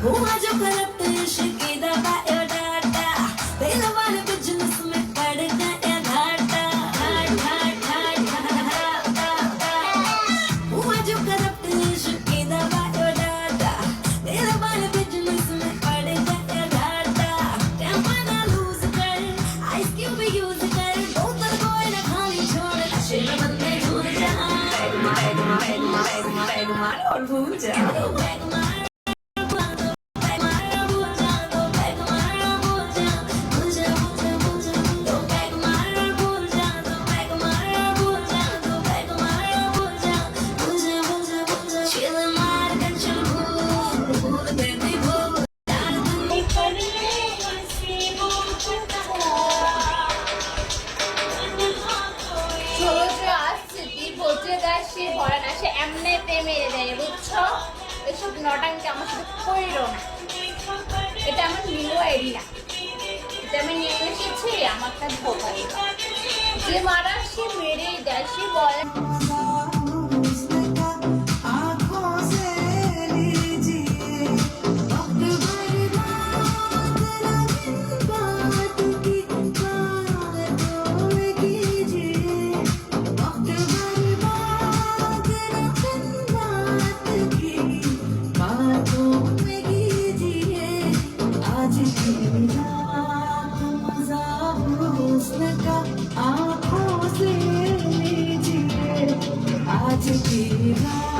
हुआ जो करप्ट इश्क की दवा डाटा पहले वाले बिजनेस में पड़ गया घाटा हुआ जो करप्ट इश्क की दवा डाटा पहले वाले बिजनेस में पड़ गया घाटा टेम्पर ना लूज कर आइस क्यूब यूज कर बोतल कोई ना खाली छोड़ नशे में बंदे डूब जा और भूल जा নটাঙ্কে আমার সাথে কইরো এটা আমার নিউ আইডিয়া এটা আমি নিয়ে এসেছি আমার কাছে ধোকা যে মারা সে মেরে দেয় সে বলে आँखों से लीजिए आज की रात